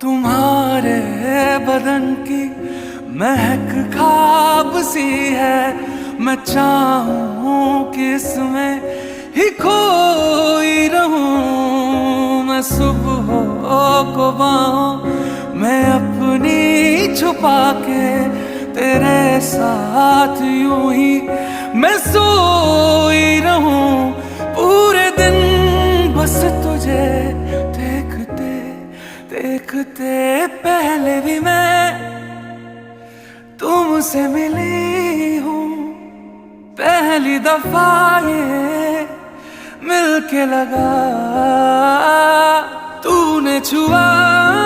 तुम्हारे बदन की महक ख्वाब सी है। मैं चाहूं कि इसमें ही खोई रहूं। मैं सुबह को बाहों मैं अपनी छुपा के तेरे साथ यूं ही मैं सोई रहूं। पूरे दिन बस तुझे देखते देखते पहले भी मैं तुमसे मिली हूँ। पहली दफा ये मिलके लगा तूने छुआ